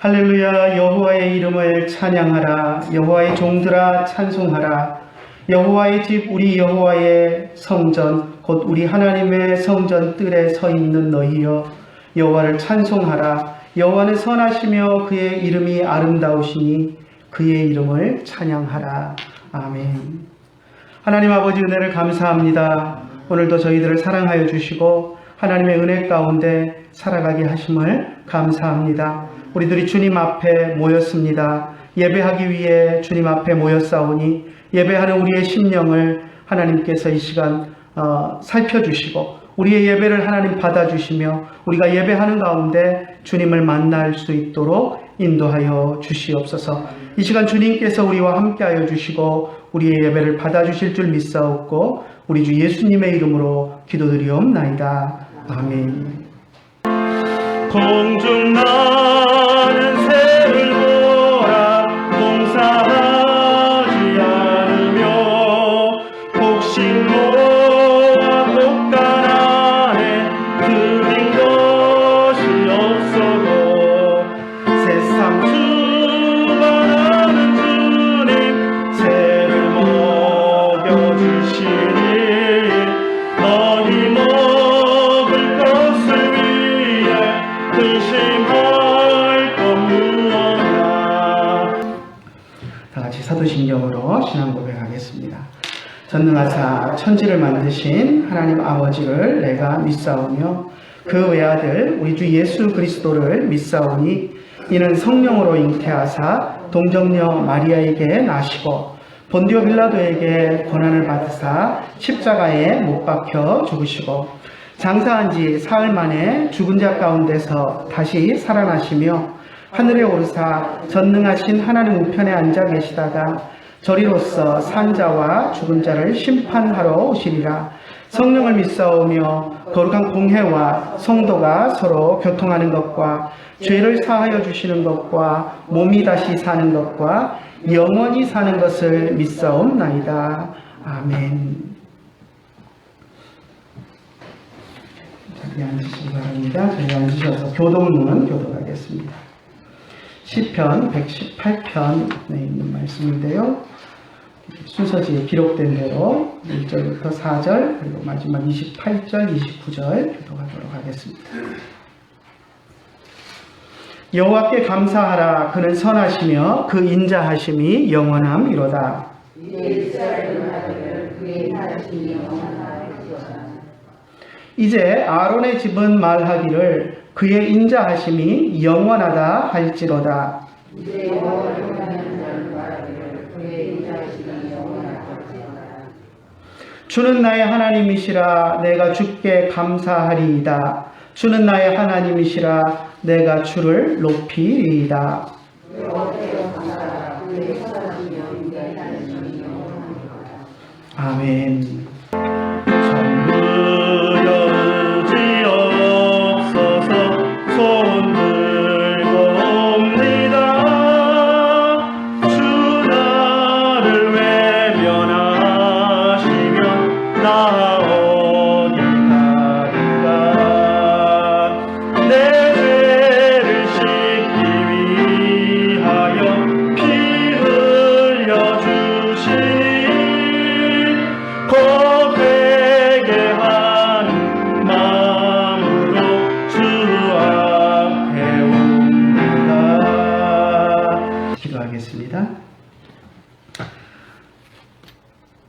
할렐루야. 여호와의 이름을 찬양하라. 여호와의 종들아 찬송하라. 여호와의 집 우리 여호와의 성전 곧 우리 하나님의 성전 뜰에 서 있는 너희여 여호와를 찬송하라. 여호와는 선하시며 그의 이름이 아름다우시니 그의 이름을 찬양하라. 아멘. 하나님 아버지 은혜를 감사합니다. 오늘도 저희들을 사랑하여 주시고 하나님의 은혜 가운데 살아가게 하심을 감사합니다. 우리들이 주님 앞에 모였습니다. 예배하기 위해 주님 앞에 모였사오니 예배하는 우리의 심령을 하나님께서 이 시간 살펴주시고 우리의 예배를 하나님 받아주시며 우리가 예배하는 가운데 주님을 만날 수 있도록 인도하여 주시옵소서. 이 시간 주님께서 우리와 함께하여 주시고 우리의 예배를 받아주실 줄 믿사옵고 우리 주 예수님의 이름으로 기도드리옵나이다. 아멘. 공중 나는 새를 보라. 봉사하지 않으며 곡식모아 곡간 안에 들인 것이 없어도 새삼 주관하는 주님 새를 먹여주시니 너희 먹을 것을 위해 근심할 것 무엇이나. 다같이 사도신경으로 신앙 고백하겠습니다. 전능하사 천지를 만드신 하나님 아버지를 내가 믿사오며 그 외아들 우리 주 예수 그리스도를 믿사오니 이는 성령으로 잉태하사 동정녀 마리아에게 나시고 본디오 빌라도에게 고난을 받으사 십자가에 못 박혀 죽으시고 장사한 지 사흘 만에 죽은 자 가운데서 다시 살아나시며 하늘에 오르사 전능하신 하나님 우편에 앉아 계시다가 저리로서 산 자와 죽은 자를 심판하러 오시리라. 성령을 믿사오며 거룩한 공회와 성도가 서로 교통하는 것과 죄를 사하여 주시는 것과 몸이 다시 사는 것과 영원히 사는 것을 믿사옵나이다. 아멘. 자리에 앉으시기 바랍니다. 자리에 앉으셔서 교동문 교독하겠습니다. 시편 118편에 있는 말씀인데요. 순서지에 기록된 대로 1절부터 4절 그리고 마지막 28절, 29절 교독하도록 하겠습니다. 여호와께 감사하라. 그는 선하시며 그 인자하심이 영원함이로다. 이제 아론의 집은 말하기를 그의 인자하심이 영원하다 할지로다. 주는 나의 하나님이시라. 내가 주께 감사하리이다. 주는 나의 하나님이시라. 내가 주를 높이리이다. 아멘.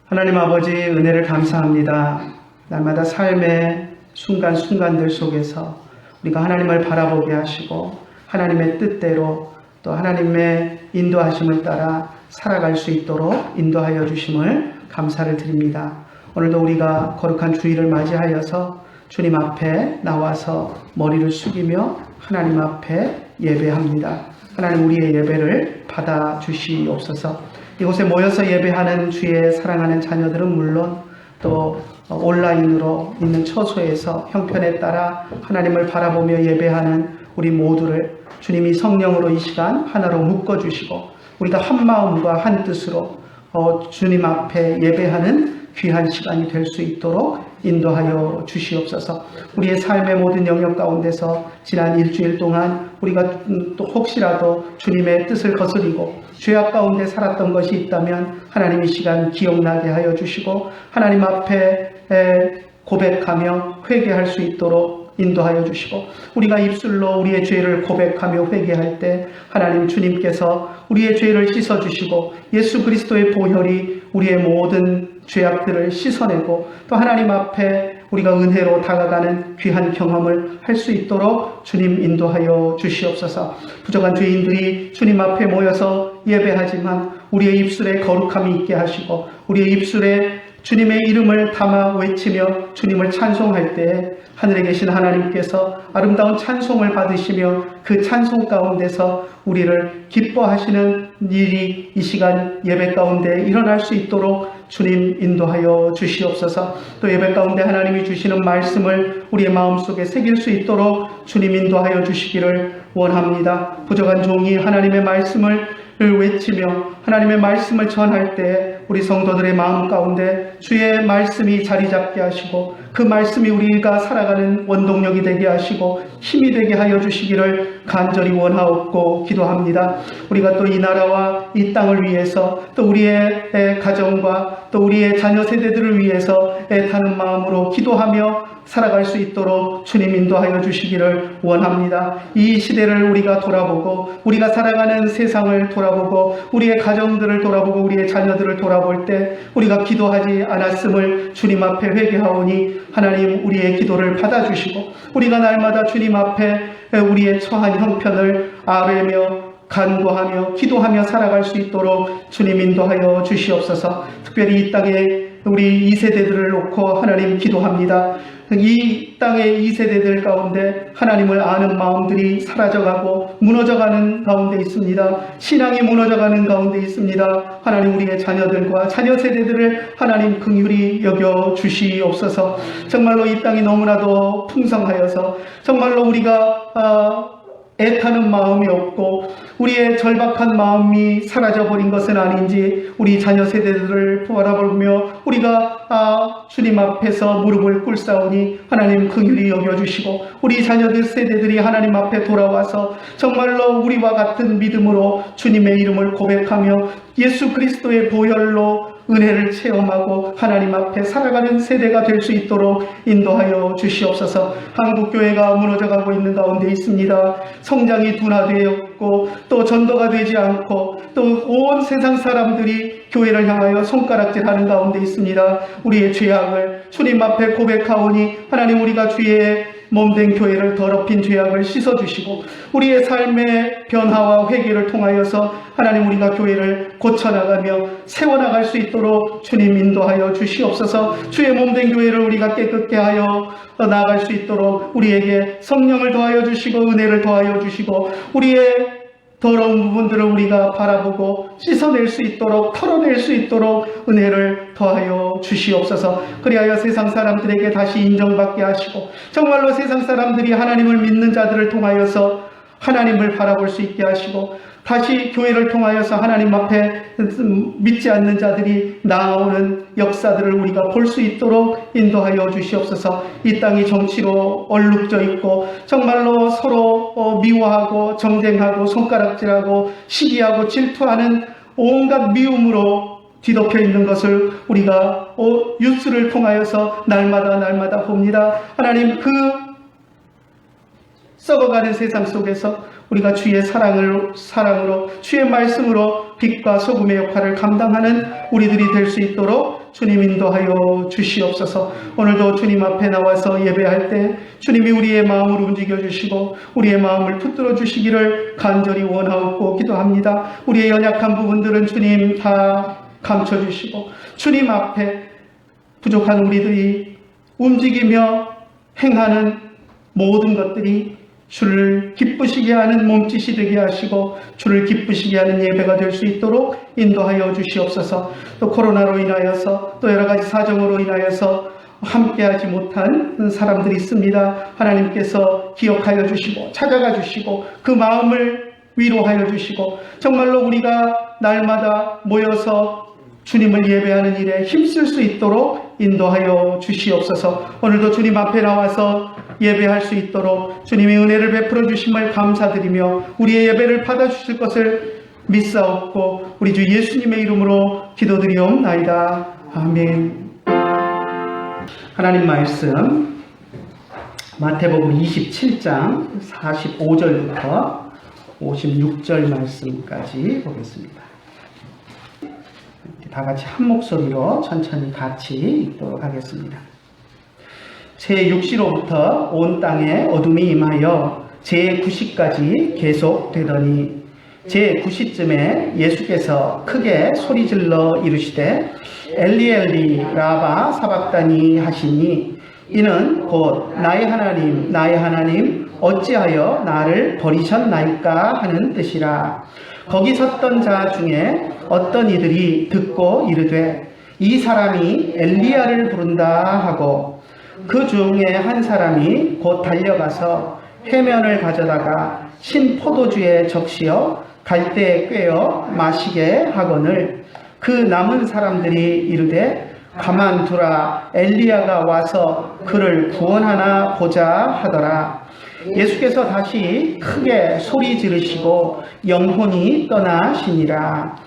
하나님 아버지 은혜를 감사합니다. 날마다 삶의 순간순간들 속에서 우리가 하나님을 바라보게 하시고 하나님의 뜻대로 또 하나님의 인도하심을 따라 살아갈 수 있도록 인도하여 주심을 감사를 드립니다. 오늘도 우리가 거룩한 주일을 맞이하여서 주님 앞에 나와서 머리를 숙이며 하나님 앞에 예배합니다. 하나님 우리의 예배를 받아주시옵소서. 이곳에 모여서 예배하는 주의 사랑하는 자녀들은 물론 또 온라인으로 있는 처소에서 형편에 따라 하나님을 바라보며 예배하는 우리 모두를 주님이 성령으로 이 시간 하나로 묶어주시고 우리가 한 마음과 한 뜻으로 주님 앞에 예배하는 귀한 시간이 될 수 있도록 인도하여 주시옵소서. 우리의 삶의 모든 영역 가운데서 지난 일주일 동안 우리가 또 혹시라도 주님의 뜻을 거스리고 죄악 가운데 살았던 것이 있다면 하나님 이 시간 기억나게 하여 주시고 하나님 앞에 고백하며 회개할 수 있도록 인도하여 주시고 우리가 입술로 우리의 죄를 고백하며 회개할 때 하나님 주님께서 우리의 죄를 씻어주시고 예수 그리스도의 보혈이 우리의 모든 죄악들을 씻어내고 또 하나님 앞에 우리가 은혜로 다가가는 귀한 경험을 할 수 있도록 주님 인도하여 주시옵소서. 부족한 죄인들이 주님 앞에 모여서 예배하지만 우리의 입술에 거룩함이 있게 하시고 우리의 입술에 주님의 이름을 담아 외치며 주님을 찬송할 때 하늘에 계신 하나님께서 아름다운 찬송을 받으시며 그 찬송 가운데서 우리를 기뻐하시는 일이 이 시간 예배 가운데 일어날 수 있도록 주님 인도하여 주시옵소서. 또 예배 가운데 하나님이 주시는 말씀을 우리의 마음속에 새길 수 있도록 주님 인도하여 주시기를 원합니다. 부족한 종이 하나님의 말씀을 외치며 하나님의 말씀을 전할 때 우리 성도들의 마음 가운데 주의 말씀이 자리 잡게 하시고 그 말씀이 우리가 살아가는 원동력이 되게 하시고 힘이 되게 하여 주시기를 간절히 원하옵고 기도합니다. 우리가 또 이 나라와 이 땅을 위해서 또 우리의 가정과 또 우리의 자녀 세대들을 위해서 애타는 마음으로 기도하며 살아갈 수 있도록 주님 인도하여 주시기를 원합니다. 이 시대를 우리가 돌아보고 우리가 살아가는 세상을 돌아보고 우리의 가정들을 돌아보고 우리의 자녀들을 돌아볼 때 우리가 기도하지 않았음을 주님 앞에 회개하오니 하나님 우리의 기도를 받아주시고 우리가 날마다 주님 앞에 우리의 처한 형편을 아뢰며 간구하며 기도하며 살아갈 수 있도록 주님 인도하여 주시옵소서. 특별히 이 땅에 우리 2세대들을 놓고 하나님 기도합니다. 이 땅의 2세대들 가운데 하나님을 아는 마음들이 사라져가고 무너져가는 가운데 있습니다. 신앙이 무너져가는 가운데 있습니다. 하나님 우리의 자녀들과 자녀 세대들을 하나님 긍휼히 여겨 주시옵소서. 정말로 이 땅이 너무나도 풍성하여서 정말로 우리가 애타는 마음이 없고 우리의 절박한 마음이 사라져버린 것은 아닌지 우리 자녀 세대들을 바라보며 우리가 주님 앞에서 무릎을 꿇사오니 하나님 긍휼히 여겨주시고 우리 자녀들 세대들이 하나님 앞에 돌아와서 정말로 우리와 같은 믿음으로 주님의 이름을 고백하며 예수 그리스도의 보혈로 은혜를 체험하고 하나님 앞에 살아가는 세대가 될 수 있도록 인도하여 주시옵소서. 한국교회가 무너져가고 있는 가운데 있습니다. 성장이 둔화되었고 또 전도가 되지 않고 또 온 세상 사람들이 교회를 향하여 손가락질하는 가운데 있습니다. 우리의 죄악을 주님 앞에 고백하오니 하나님 우리가 주의 몸된 교회를 더럽힌 죄악을 씻어주시고 우리의 삶의 변화와 회개를 통하여서 하나님 우리가 교회를 고쳐나가며 세워나갈 수 있도록 주님 인도하여 주시옵소서. 주의 몸된 교회를 우리가 깨끗게 하여 나아갈 수 있도록 우리에게 성령을 더하여 주시고 은혜를 더하여 주시고 우리의 더러운 부분들을 우리가 바라보고 씻어낼 수 있도록 털어낼 수 있도록 은혜를 더하여 주시옵소서. 그리하여 세상 사람들에게 다시 인정받게 하시고 정말로 세상 사람들이 하나님을 믿는 자들을 통하여서 하나님을 바라볼 수 있게 하시고 다시 교회를 통하여서 하나님 앞에 믿지 않는 자들이 나아오는 역사들을 우리가 볼 수 있도록 인도하여 주시옵소서. 이 땅이 정치로 얼룩져 있고 정말로 서로 미워하고 정쟁하고 손가락질하고 시기하고 질투하는 온갖 미움으로 뒤덮여 있는 것을 우리가 뉴스를 통하여서 날마다 봅니다. 하나님 그 썩어가는 세상 속에서 우리가 주의 사랑으로 주의 말씀으로 빛과 소금의 역할을 감당하는 우리들이 될 수 있도록 주님 인도하여 주시옵소서. 오늘도 주님 앞에 나와서 예배할 때 주님이 우리의 마음을 움직여 주시고 우리의 마음을 붙들어 주시기를 간절히 원하옵고 기도합니다. 우리의 연약한 부분들은 주님 다 감춰 주시고 주님 앞에 부족한 우리들이 움직이며 행하는 모든 것들이 주를 기쁘시게 하는 몸짓이 되게 하시고 주를 기쁘시게 하는 예배가 될 수 있도록 인도하여 주시옵소서. 또 코로나로 인하여서 또 여러 가지 사정으로 인하여서 함께하지 못한 사람들이 있습니다. 하나님께서 기억하여 주시고 찾아가 주시고 그 마음을 위로하여 주시고 정말로 우리가 날마다 모여서 주님을 예배하는 일에 힘쓸 수 있도록 인도하여 주시옵소서. 오늘도 주님 앞에 나와서 예배할 수 있도록 주님의 은혜를 베풀어 주심을 감사드리며 우리의 예배를 받아주실 것을 믿사옵고 우리 주 예수님의 이름으로 기도드리옵나이다. 아멘. 하나님 말씀 마태복음 27장 45절부터 56절 말씀까지 보겠습니다. 다 같이 한 목소리로 천천히 같이 읽도록 하겠습니다. 제6시로부터 온 땅에 어둠이 임하여 제9시까지 계속되더니 제9시쯤에 예수께서 크게 소리질러 이르시되 엘리 엘리 라바 사박다니 하시니 이는 곧 나의 하나님 어찌하여 나를 버리셨나이까 하는 뜻이라. 거기 섰던 자 중에 어떤 이들이 듣고 이르되 이 사람이 엘리야를 부른다 하고 그 중에 한 사람이 곧 달려가서 해면을 가져다가 신 포도주에 적시어 갈대에 꿰어 마시게 하거늘 그 남은 사람들이 이르되 가만두라 엘리야가 와서 그를 구원하나 보자 하더라. 예수께서 다시 크게 소리 지르시고 영혼이 떠나시니라.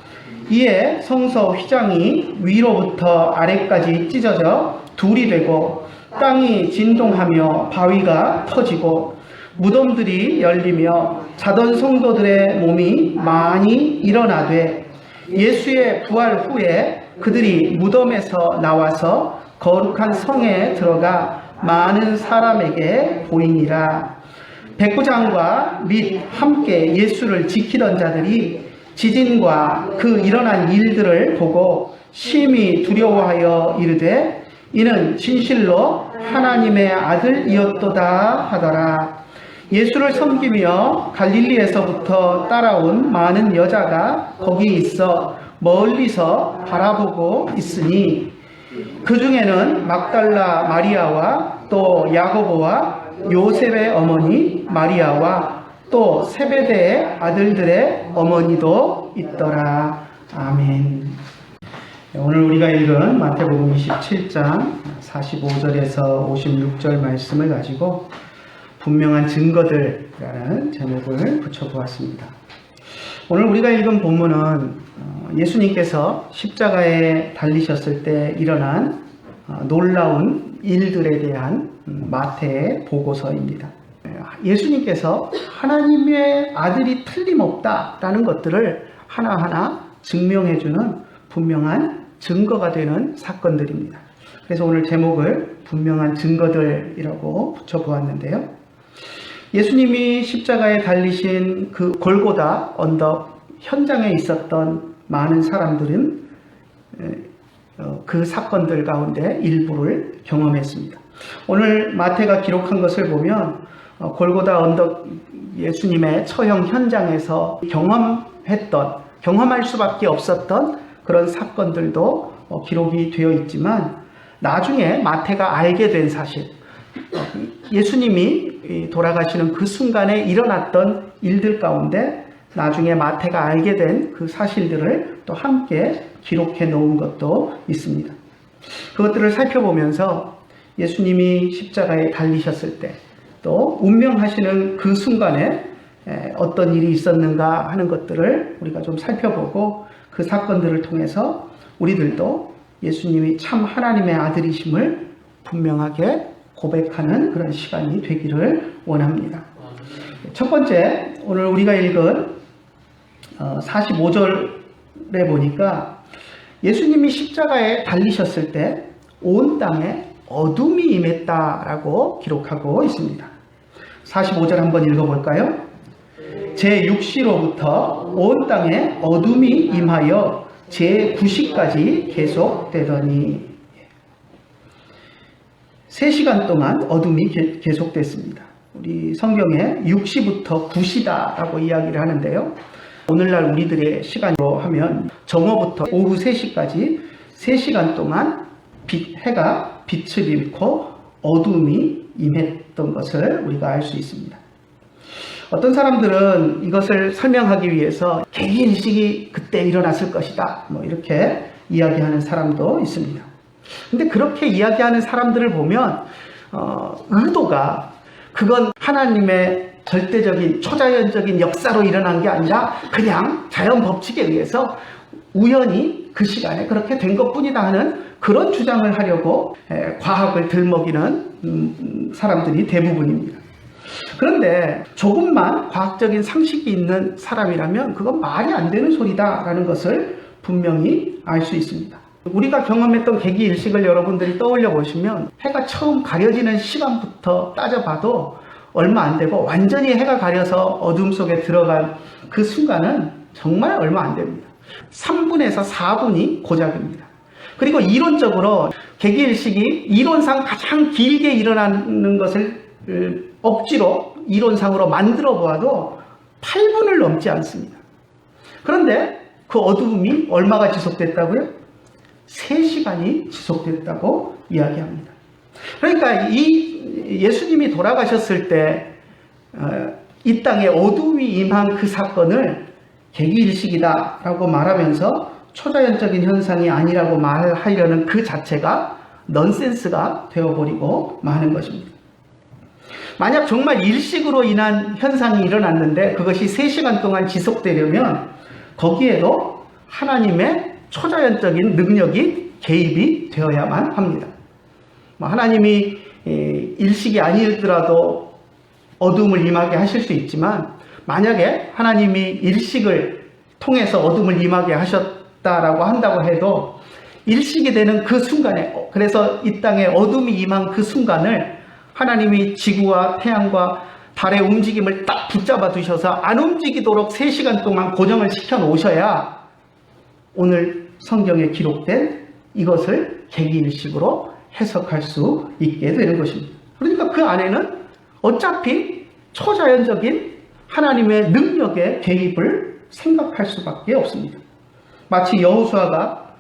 이에 성서 휘장이 위로부터 아래까지 찢어져 둘이 되고 땅이 진동하며 바위가 터지고 무덤들이 열리며 자던 성도들의 몸이 많이 일어나되 예수의 부활 후에 그들이 무덤에서 나와서 거룩한 성에 들어가 많은 사람에게 보이니라. 백부장과 및 함께 예수를 지키던 자들이 지진과 그 일어난 일들을 보고 심히 두려워하여 이르되 이는 진실로 하나님의 아들이었도다 하더라. 예수를 섬기며 갈릴리에서부터 따라온 많은 여자가 거기 있어 멀리서 바라보고 있으니 그 중에는 막달라 마리아와 또 야고보와 요셉의 어머니 마리아와 또 세베대의 아들들의 어머니도 있더라. 아멘. 오늘 우리가 읽은 마태복음 27장 45절에서 56절 말씀을 가지고 분명한 증거들이라는 제목을 붙여보았습니다. 오늘 우리가 읽은 본문은 예수님께서 십자가에 달리셨을 때 일어난 놀라운 일들에 대한 마태의 보고서입니다. 예수님께서 하나님의 아들이 틀림없다라는 것들을 하나하나 증명해주는 분명한 증거가 되는 사건들입니다. 그래서 오늘 제목을 분명한 증거들이라고 붙여보았는데요. 예수님이 십자가에 달리신 그 골고다 언덕 현장에 있었던 많은 사람들은 그 사건들 가운데 일부를 경험했습니다. 오늘 마태가 기록한 것을 보면 골고다 언덕 예수님의 처형 현장에서 경험할 수밖에 없었던 그런 사건들도 기록이 되어 있지만 나중에 마태가 알게 된 사실, 예수님이 돌아가시는 그 순간에 일어났던 일들 가운데 나중에 마태가 알게 된 그 사실들을 또 함께 기록해 놓은 것도 있습니다. 그것들을 살펴보면서 예수님이 십자가에 달리셨을 때 또 운명하시는 그 순간에 어떤 일이 있었는가 하는 것들을 우리가 좀 살펴보고 그 사건들을 통해서 우리들도 예수님이 참 하나님의 아들이심을 분명하게 고백하는 그런 시간이 되기를 원합니다. 첫 번째, 오늘 우리가 읽은 45절에 보니까 예수님이 십자가에 달리셨을 때 온 땅에 어둠이 임했다라고 기록하고 있습니다. 45절 한번 읽어볼까요? 제6시로부터 온 땅에 어둠이 임하여 제9시까지 계속되더니 3시간 동안 어둠이 계속됐습니다. 우리 성경에 6시부터 9시다라고 이야기를 하는데요. 오늘날 우리들의 시간으로 하면 정오부터 오후 3시까지 3시간 동안 해가 빛을 잃고 어둠이 임했던 것을 우리가 알 수 있습니다. 어떤 사람들은 이것을 설명하기 위해서 개인식이 그때 일어났을 것이다, 이렇게 이야기하는 사람도 있습니다. 근데 그렇게 이야기하는 사람들을 보면 의도가 그건 하나님의 절대적인 초자연적인 역사로 일어난 게 아니라 그냥 자연 법칙에 의해서 우연히 그 시간에 그렇게 된 것뿐이다 하는 그런 주장을 하려고 과학을 들먹이는 사람들이 대부분입니다. 그런데 조금만 과학적인 상식이 있는 사람이라면 그건 말이 안 되는 소리다라는 것을 분명히 알 수 있습니다. 우리가 경험했던 개기일식을 여러분들이 떠올려 보시면 해가 처음 가려지는 시간부터 따져봐도 얼마 안 되고 완전히 해가 가려서 어둠 속에 들어간 그 순간은 정말 얼마 안 됩니다. 3분에서 4분이 고작입니다. 그리고 이론적으로 개기일식이 이론상 가장 길게 일어나는 것을 억지로 이론상으로 만들어 보아도 8분을 넘지 않습니다. 그런데 그 어두움이 얼마가 지속됐다고요? 3시간이 지속됐다고 이야기합니다. 그러니까 이 예수님이 돌아가셨을 때 이 땅에 어두움이 임한 그 사건을 개기일식이다라고 말하면서 초자연적인 현상이 아니라고 말하려는 그 자체가 넌센스가 되어버리고 마는 것입니다. 만약 정말 일식으로 인한 현상이 일어났는데 그것이 3시간 동안 지속되려면 거기에도 하나님의 초자연적인 능력이 개입이 되어야만 합니다. 하나님이 일식이 아니더라도 어둠을 임하게 하실 수 있지만 만약에 하나님이 일식을 통해서 어둠을 임하게 하셨다라고 한다고 해도 일식이 되는 그 순간에, 그래서 이 땅에 어둠이 임한 그 순간을 하나님이 지구와 태양과 달의 움직임을 딱 붙잡아 두셔서 안 움직이도록 3시간 동안 고정을 시켜 놓으셔야 오늘 성경에 기록된 이것을 개기일식으로 해석할 수 있게 되는 것입니다. 그러니까 그 안에는 어차피 초자연적인 하나님의 능력의 개입을 생각할 수밖에 없습니다. 마치 여호수아가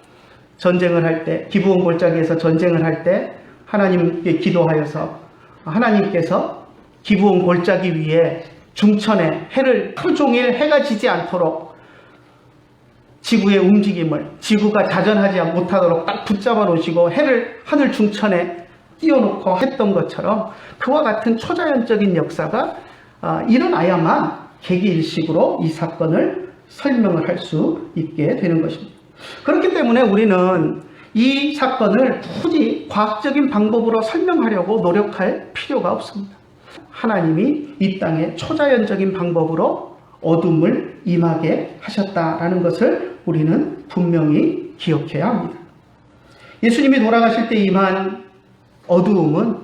전쟁을 할 때, 기브온 골짜기에서 전쟁을 할 때 하나님께 기도하여서 하나님께서 기브온 골짜기 위에 중천에 해를 하루 종일 해가 지지 않도록 지구의 움직임을, 지구가 자전하지 못하도록 딱 붙잡아 놓으시고 해를 하늘 중천에 띄워놓고 했던 것처럼 그와 같은 초자연적인 역사가 일어나야만 개기일식으로 이 사건을 설명을 할 수 있게 되는 것입니다. 그렇기 때문에 우리는 이 사건을 굳이 과학적인 방법으로 설명하려고 노력할 필요가 없습니다. 하나님이 이 땅에 초자연적인 방법으로 어둠을 임하게 하셨다라는 것을 우리는 분명히 기억해야 합니다. 예수님이 돌아가실 때 임한 어두움은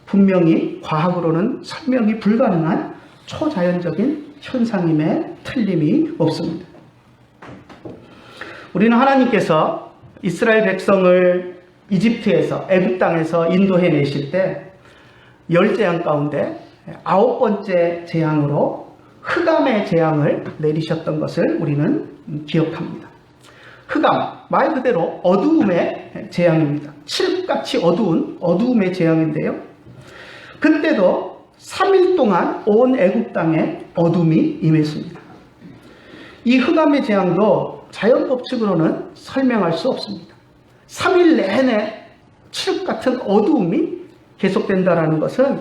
분명히 과학으로는 설명이 불가능한 초자연적인 현상임에 틀림이 없습니다. 우리는 하나님께서 이스라엘 백성을 이집트에서, 애굽 땅에서 인도해 내실 때 10재앙 가운데 9번째 재앙으로 흑암의 재앙을 내리셨던 것을 우리는 기억합니다. 흑암, 말 그대로 어두움의 재앙입니다. 칠흑같이 어두운 어두움의 재앙인데요. 그때도 3일 동안 온 애굽 땅에 어둠이 임했습니다. 이 흑암의 재앙도 자연 법칙으로는 설명할 수 없습니다. 3일 내내 칠흑같은 어두움이 계속된다는 것은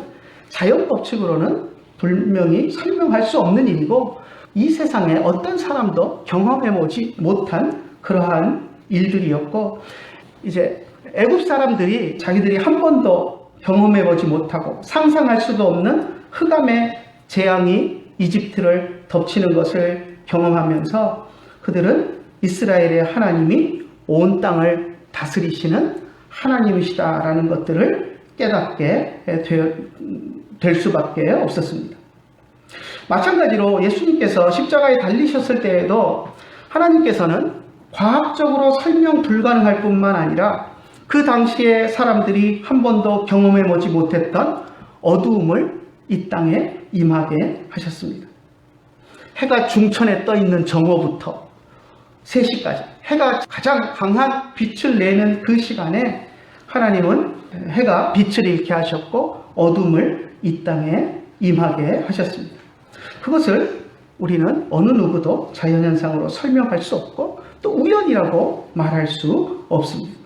자연 법칙으로는 분명히 설명할 수 없는 일이고 이 세상에 어떤 사람도 경험해보지 못한 그러한 일들이었고, 이제 애굽 사람들이 자기들이 한 번도 경험해보지 못하고 상상할 수도 없는 흑암의 재앙이 이집트를 덮치는 것을 경험하면서 그들은 이스라엘의 하나님이 온 땅을 다스리시는 하나님이시다라는 것들을 깨닫게 될 수밖에 없었습니다. 마찬가지로 예수님께서 십자가에 달리셨을 때에도 하나님께서는 과학적으로 설명 불가능할 뿐만 아니라 그 당시에 사람들이 한 번도 경험해보지 못했던 어두움을 이 땅에 임하게 하셨습니다. 해가 중천에 떠 있는 정오부터 3시까지 해가 가장 강한 빛을 내는 그 시간에 하나님은 해가 빛을 잃게 하셨고 어둠을 이 땅에 임하게 하셨습니다. 그것을 우리는 어느 누구도 자연현상으로 설명할 수 없고 또 우연이라고 말할 수 없습니다.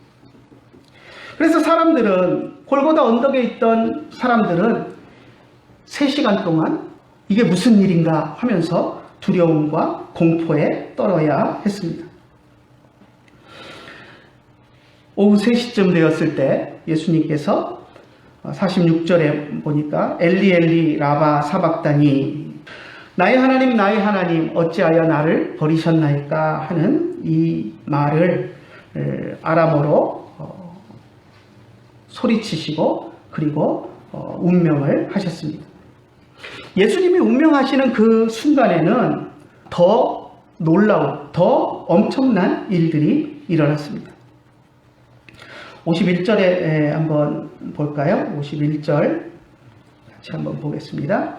그래서 골고다 언덕에 있던 사람들은 3시간 동안 이게 무슨 일인가 하면서 두려움과 공포에 떨어야 했습니다. 오후 3시쯤 되었을 때 예수님께서 46절에 보니까 엘리 엘리 라바 사박다니 나의 하나님 어찌하여 나를 버리셨나이까 하는 이 말을 아람어로 소리치시고 그리고 운명을 하셨습니다. 예수님이 운명하시는 그 순간에는 더 놀라운, 더 엄청난 일들이 일어났습니다. 51절에 한번 볼까요? 51절 같이 한번 보겠습니다.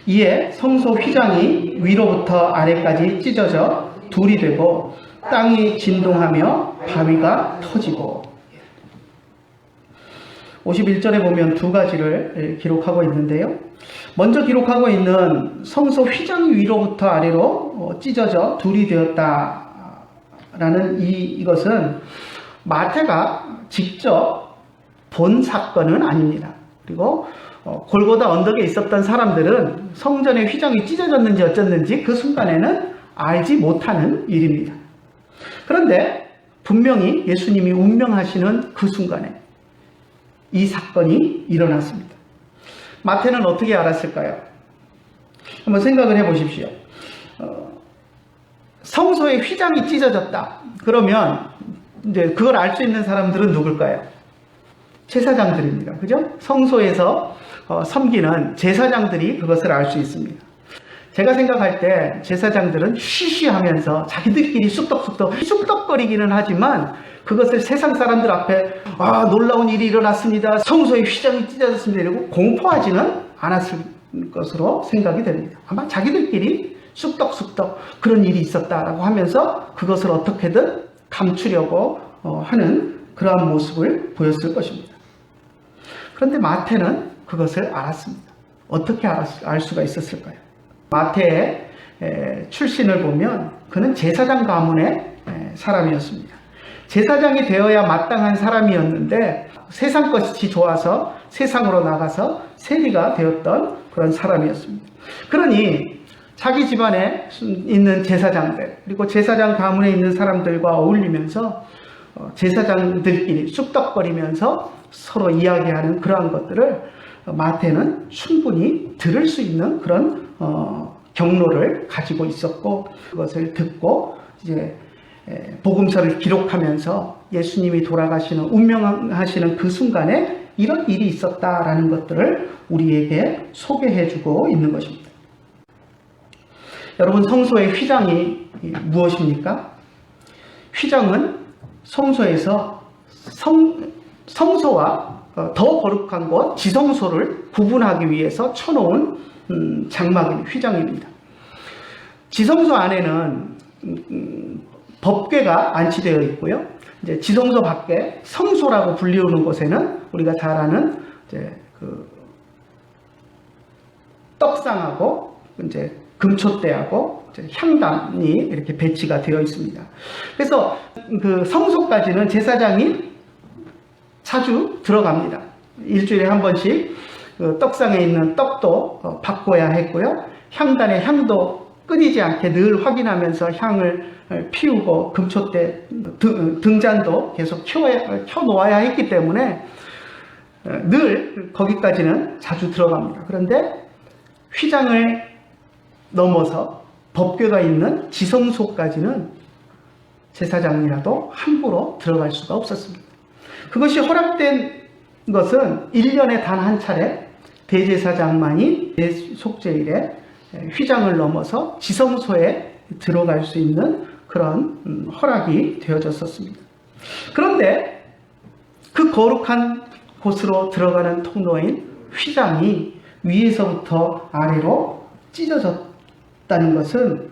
이에 성소 휘장이 위로부터 아래까지 찢어져 둘이 되고 땅이 진동하며 바위가 터지고 51절에 보면 두 가지를 기록하고 있는데요. 먼저 기록하고 있는 성소 휘장이 위로부터 아래로 찢어져 둘이 되었다라는 이것은 마태가 직접 본 사건은 아닙니다. 그리고 골고다 언덕에 있었던 사람들은 성전의 휘장이 찢어졌는지 어쨌는지 그 순간에는 알지 못하는 일입니다. 그런데 분명히 예수님이 운명하시는 그 순간에 이 사건이 일어났습니다. 마태는 어떻게 알았을까요? 한번 생각을 해보십시오. 성소의 휘장이 찢어졌다. 그러면 이제 그걸 알 수 있는 사람들은 누굴까요? 제사장들입니다. 그죠? 성소에서 섬기는 제사장들이 그것을 알 수 있습니다. 제가 생각할 때 제사장들은 쉬쉬하면서 자기들끼리 쑥덕거리기는 하지만 그것을 세상 사람들 앞에 놀라운 일이 일어났습니다. 성소의 휘장이 찢어졌습니다. 이러고 공포하지는 않았을 것으로 생각이 됩니다. 아마 자기들끼리 쑥덕쑥덕 그런 일이 있었다라고 하면서 그것을 어떻게든 감추려고 하는 그러한 모습을 보였을 것입니다. 그런데 마태는 그것을 알았습니다. 어떻게 알 수가 있었을까요? 마태의 출신을 보면 그는 제사장 가문의 사람이었습니다. 제사장이 되어야 마땅한 사람이었는데 세상 것이 좋아서 세상으로 나가서 세리가 되었던 그런 사람이었습니다. 그러니 자기 집안에 있는 제사장들 그리고 제사장 가문에 있는 사람들과 어울리면서 제사장들끼리 쑥덕거리면서 서로 이야기하는 그러한 것들을 마태는 충분히 들을 수 있는 그런 경로를 가지고 있었고 그것을 듣고 이제 복음서를 기록하면서 예수님이 돌아가시는 운명하시는 그 순간에 이런 일이 있었다라는 것들을 우리에게 소개해주고 있는 것입니다. 여러분 성소의 휘장이 무엇입니까? 휘장은 성소에서 성소와 더 거룩한 것 지성소를 구분하기 위해서 쳐놓은 장막인 휘장입니다. 지성소 안에는 법궤가 안치되어 있고요. 이제 지성소 밖에 성소라고 불리우는 곳에는 우리가 잘 아는 이제 그 떡상하고 이제 금촛대하고 이제 향단이 이렇게 배치가 되어 있습니다. 그래서 그 성소까지는 제사장이 자주 들어갑니다. 일주일에 한 번씩 그 떡상에 있는 떡도 바꿔야 했고요. 향단의 향도 끊이지 않게 늘 확인하면서 향을 피우고 금촛대 등잔도 계속 켜놓아야 했기 때문에 늘 거기까지는 자주 들어갑니다. 그런데 휘장을 넘어서 법궤가 있는 지성소까지는 제사장이라도 함부로 들어갈 수가 없었습니다. 그것이 허락된 것은 1년에 단 한 차례 대제사장만이 속죄일에 휘장을 넘어서 지성소에 들어갈 수 있는 그런 허락이 되어졌었습니다. 그런데 그 거룩한 곳으로 들어가는 통로인 휘장이 위에서부터 아래로 찢어졌다는 것은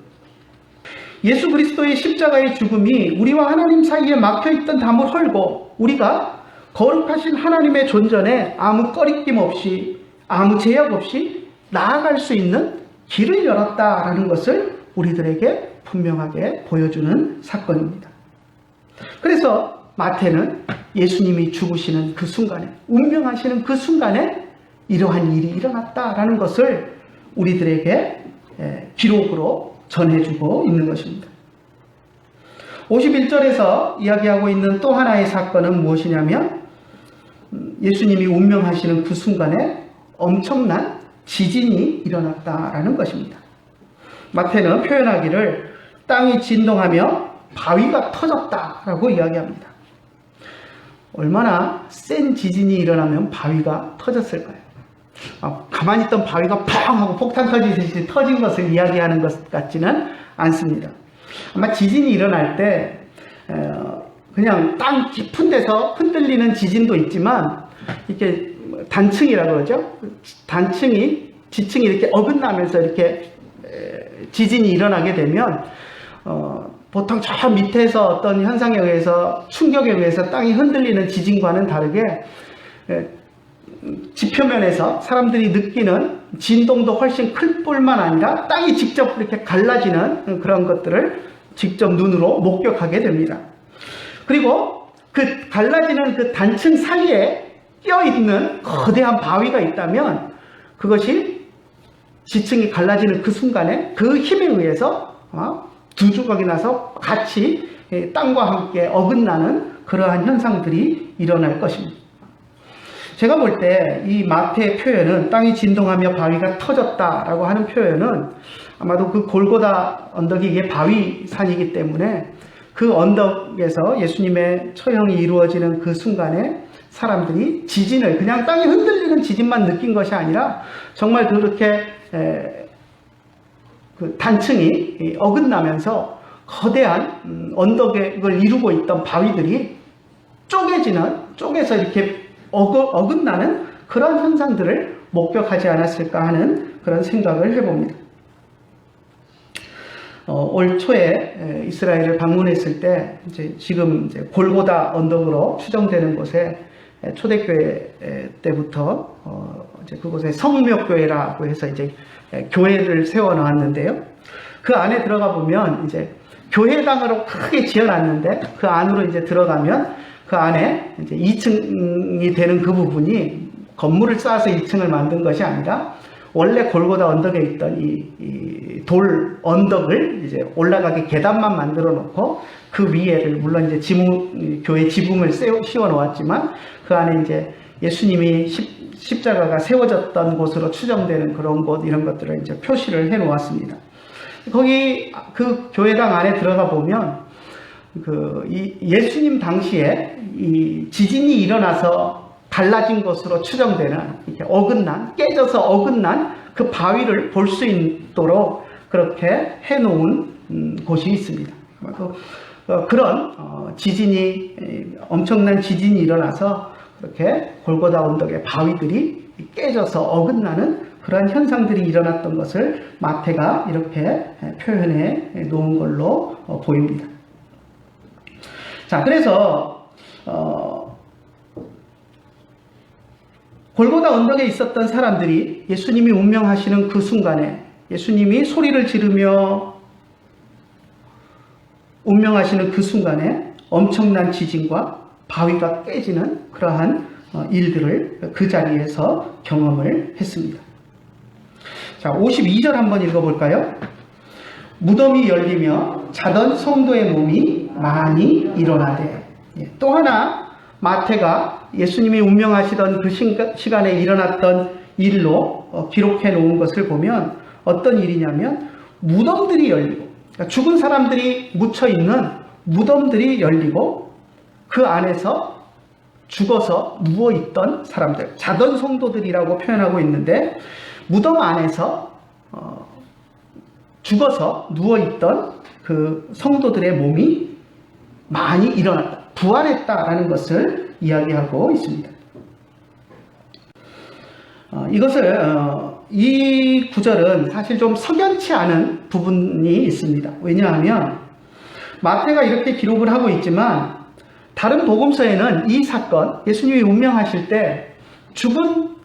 예수 그리스도의 십자가의 죽음이 우리와 하나님 사이에 막혀있던 담을 헐고 우리가 거룩하신 하나님의 존전에 아무 꺼리낌 없이 아무 제약 없이 나아갈 수 있는 길을 열었다라는 것을 우리들에게 분명하게 보여주는 사건입니다. 그래서 마태는 예수님이 죽으시는 그 순간에, 운명하시는 그 순간에 이러한 일이 일어났다라는 것을 우리들에게 기록으로 전해주고 있는 것입니다. 51절에서 이야기하고 있는 또 하나의 사건은 무엇이냐면 예수님이 운명하시는 그 순간에 엄청난 지진이 일어났다라는 것입니다. 마태는 표현하기를 땅이 진동하며 바위가 터졌다라고 이야기합니다. 얼마나 센 지진이 일어나면 바위가 터졌을까요? 가만히 있던 바위가 펑 하고 폭탄 터지듯이 터진 것을 이야기하는 것 같지는 않습니다. 아마 지진이 일어날 때 그냥 땅 깊은 데서 흔들리는 지진도 있지만 이렇게 단층이라고 그러죠. 지층이 이렇게 어긋나면서 이렇게 지진이 일어나게 되면 보통 저 밑에서 어떤 현상에 의해서 충격에 의해서 땅이 흔들리는 지진과는 다르게 지표면에서 사람들이 느끼는 진동도 훨씬 클 뿐만 아니라 땅이 직접 이렇게 갈라지는 그런 것들을 직접 눈으로 목격하게 됩니다. 그리고 그 갈라지는 그 단층 사이에 끼어있는 거대한 바위가 있다면 그것이 지층이 갈라지는 그 순간에 그 힘에 의해서 두 조각이 나서 같이 땅과 함께 어긋나는 그러한 현상들이 일어날 것입니다. 제가 볼 때 이 마태의 표현은 땅이 진동하며 바위가 터졌다라고 하는 표현은 아마도 그 골고다 언덕이 이게 바위산이기 때문에 그 언덕에서 예수님의 처형이 이루어지는 그 순간에 사람들이 지진을 그냥 땅이 흔들리는 지진만 느낀 것이 아니라 정말 그렇게 그 단층이 어긋나면서 거대한 언덕을 이루고 있던 바위들이 쪼개서 이렇게 어긋나는 그런 현상들을 목격하지 않았을까 하는 그런 생각을 해봅니다. 올 초에 이스라엘을 방문했을 때 지금 골고다 언덕으로 추정되는 곳에 초대교회 때부터 그곳에 성묘교회라고 해서 교회를 세워 놓았는데요. 그 안에 들어가 보면 교회당으로 크게 지어놨는데 그 안으로 들어가면 그 안에 2층이 되는 그 부분이 건물을 쌓아서 2층을 만든 것이 아니라 원래 골고다 언덕에 있던 이 돌 언덕을 올라가게 계단만 만들어 놓고 그 위에를 물론 교회 지붕을 씌워 놓았지만 그 안에 예수님이 십자가가 세워졌던 곳으로 추정되는 그런 곳 이런 것들을 표시를 해 놓았습니다. 거기 그 교회당 안에 들어가 보면 예수님 당시에 이 지진이 일어나서 갈라진 것으로 추정되는 이렇게 깨져서 어긋난 그 바위를 볼 수 있도록 그렇게 해놓은 곳이 있습니다. 그런 엄청난 지진이 일어나서 그렇게 골고다 언덕의 바위들이 깨져서 어긋나는 그런 현상들이 일어났던 것을 마태가 이렇게 표현해 놓은 걸로 보입니다. 자, 그래서 골고다 언덕에 있었던 사람들이 예수님이 운명하시는 그 순간에 예수님이 소리를 지르며 운명하시는 그 순간에 엄청난 지진과 바위가 깨지는 그러한 일들을 그 자리에서 경험을 했습니다. 자, 52절 한번 읽어볼까요? 무덤이 열리며 자던 성도의 몸이 많이 일어나되. 또 하나 마태가 예수님이 운명하시던 그 시간에 일어났던 일로 기록해 놓은 것을 보면 어떤 일이냐면 무덤들이 열리고, 그러니까 죽은 사람들이 묻혀 있는 무덤들이 열리고 그 안에서 죽어서 누워있던 사람들, 자던 성도들이라고 표현하고 있는데 무덤 안에서 죽어서 누워있던 그 성도들의 몸이 많이 일어났다, 부활했다라는 것을 이야기하고 있습니다. 이 구절은 사실 좀 석연치 않은 부분이 있습니다. 왜냐하면 마태가 이렇게 기록을 하고 있지만 다른 복음서에는 이 사건, 예수님이 운명하실 때 죽은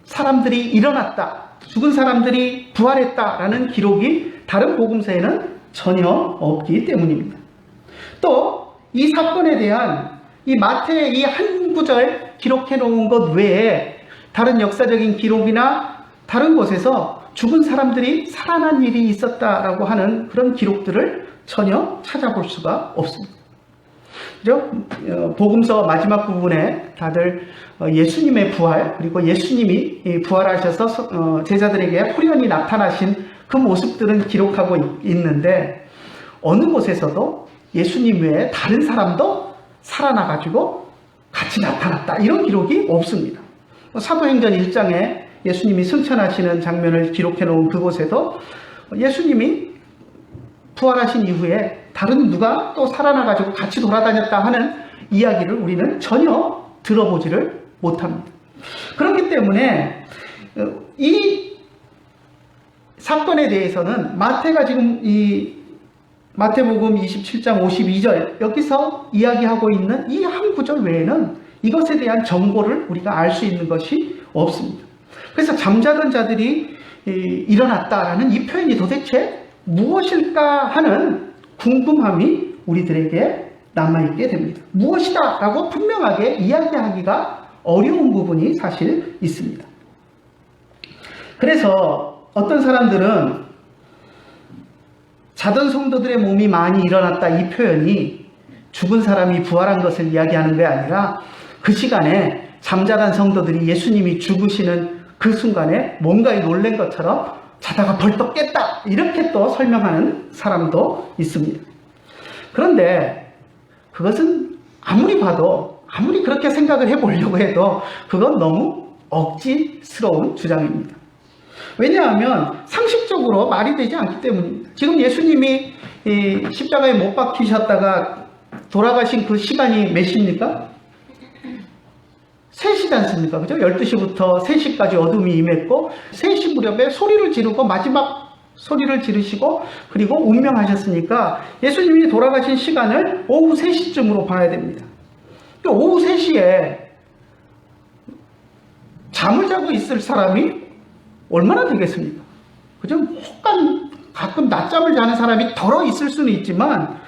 사람들이 일어났다, 죽은 사람들이 부활했다라는 기록이 다른 복음서에는 전혀 없기 때문입니다. 또 이 사건에 대한 이 마태의 이 한 구절 기록해 놓은 것 외에 다른 역사적인 기록이나 다른 곳에서 죽은 사람들이 살아난 일이 있었다라고 하는 그런 기록들을 전혀 찾아볼 수가 없습니다. 그죠? 복음서 마지막 부분에 다들 예수님의 부활, 그리고 예수님이 부활하셔서 제자들에게 호련히 나타나신 그 모습들은 기록하고 있는데, 어느 곳에서도 예수님 외에 다른 사람도 살아나가지고 같이 나타났다, 이런 기록이 없습니다. 사도행전 1장에 예수님이 승천하시는 장면을 기록해 놓은 그곳에도 예수님이 부활하신 이후에 다른 누가 또 살아나가지고 같이 돌아다녔다 하는 이야기를 우리는 전혀 들어보지를 못합니다. 그렇기 때문에 이 사건에 대해서는 마태가 지금 이 마태복음 27장 52절 여기서 이야기하고 있는 이 한 구절 외에는 이것에 대한 정보를 우리가 알 수 있는 것이 없습니다. 그래서 잠자던 자들이 일어났다라는 이 표현이 도대체 무엇일까 하는 궁금함이 우리들에게 남아있게 됩니다. 무엇이다 라고 분명하게 이야기하기가 어려운 부분이 사실 있습니다. 그래서 어떤 사람들은 자던 성도들의 몸이 많이 일어났다, 이 표현이 죽은 사람이 부활한 것을 이야기하는 게 아니라 그 시간에 잠자던 성도들이 예수님이 죽으시는 그 순간에 뭔가 놀란 것처럼 자다가 벌떡 깼다, 이렇게 또 설명하는 사람도 있습니다. 그런데 그것은 아무리 봐도, 아무리 그렇게 생각을 해보려고 해도 그건 너무 억지스러운 주장입니다. 왜냐하면 상식적으로 말이 되지 않기 때문입니다. 지금 예수님이 십자가에 못 박히셨다가 돌아가신 그 시간이 몇 시입니까? 3시지 않습니까? 그죠? 12시부터 3시까지 어둠이 임했고, 3시 무렵에 소리를 지르고 마지막 소리를 지르시고 그리고 운명하셨으니까 예수님이 돌아가신 시간을 오후 3시쯤으로 봐야 됩니다. 오후 3시에 잠을 자고 있을 사람이 얼마나 되겠습니까? 그죠? 혹간 가끔 낮잠을 자는 사람이 덜어 있을 수는 있지만,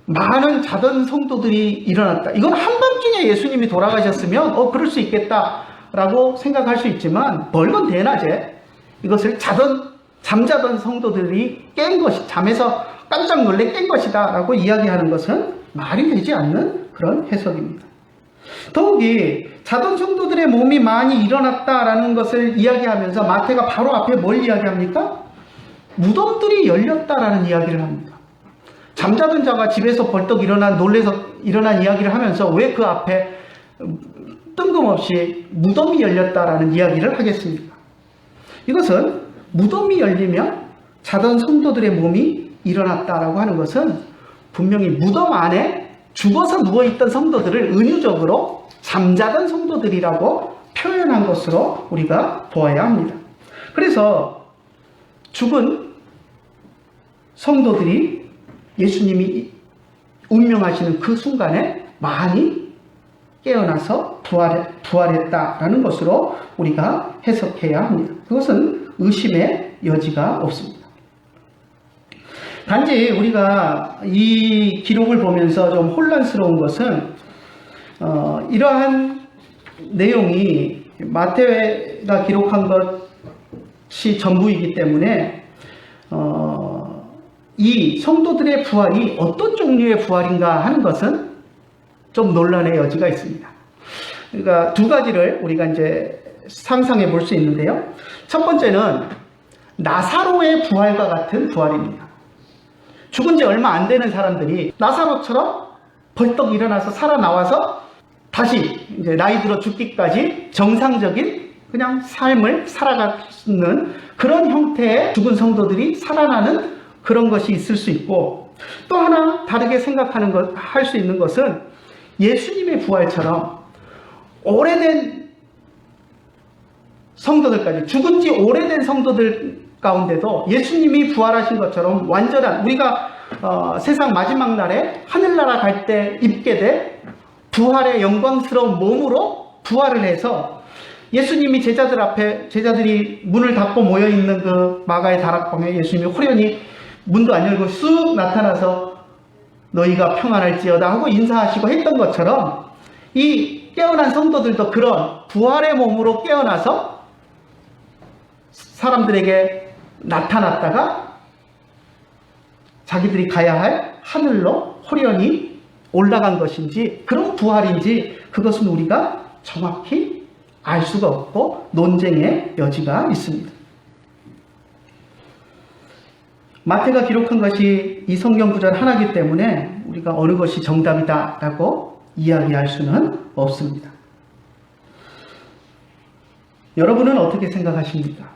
많은 자던 성도들이 일어났다. 이건 한밤중에 예수님이 돌아가셨으면 그럴 수 있겠다라고 생각할 수 있지만, 멀건 대낮에 이것을 잠자던 성도들이 깬 것이, 잠에서 깜짝 놀래 깬 것이다 라고 이야기하는 것은 말이 되지 않는 그런 해석입니다. 더욱이 자던 성도들의 몸이 많이 일어났다라는 것을 이야기하면서 마태가 바로 앞에 뭘 이야기합니까? 무덤들이 열렸다라는 이야기를 합니다. 잠자던 자가 집에서 벌떡 놀래서 일어난 이야기를 하면서 왜 그 앞에 뜬금없이 무덤이 열렸다라는 이야기를 하겠습니까? 이것은 무덤이 열리면 자던 성도들의 몸이 일어났다라고 하는 것은 분명히 무덤 안에 죽어서 누워있던 성도들을 은유적으로 잠자던 성도들이라고 표현한 것으로 우리가 보아야 합니다. 그래서 죽은 성도들이 예수님이 운명하시는 그 순간에 많이 깨어나서 부활했다라는 것으로 우리가 해석해야 합니다. 그것은 의심의 여지가 없습니다. 단지 우리가 이 기록을 보면서 좀 혼란스러운 것은 이러한 내용이 마태가 기록한 것이 전부이기 때문에 이 성도들의 부활이 어떤 종류의 부활인가 하는 것은 좀 논란의 여지가 있습니다. 그러니까 두 가지를 우리가 이제 상상해 볼 수 있는데요. 첫 번째는 나사로의 부활과 같은 부활입니다. 죽은 지 얼마 안 되는 사람들이 나사로처럼 벌떡 일어나서 살아나와서 다시 이제 나이 들어 죽기까지 정상적인 그냥 삶을 살아가는 그런 형태의 죽은 성도들이 살아나는 그런 것이 있을 수 있고, 또 하나 다르게 생각하는 것, 할 수 있는 것은 예수님의 부활처럼 오래된 성도들까지, 죽은 지 오래된 성도들 가운데도 예수님이 부활하신 것처럼 완전한, 우리가 세상 마지막 날에 하늘나라 갈 때 입게 될 부활의 영광스러운 몸으로 부활을 해서 예수님이 제자들이 문을 닫고 모여있는 그 마가의 다락방에 예수님이 호련히 문도 안 열고 쑥 나타나서 너희가 평안할지어다 하고 인사하시고 했던 것처럼 이 깨어난 성도들도 그런 부활의 몸으로 깨어나서 사람들에게 나타났다가 자기들이 가야 할 하늘로 호련히 올라간 것인지 그런 부활인지 그것은 우리가 정확히 알 수가 없고 논쟁의 여지가 있습니다. 마태가 기록한 것이 이 성경 구절 하나이기 때문에 우리가 어느 것이 정답이다라고 이야기할 수는 없습니다. 여러분은 어떻게 생각하십니까?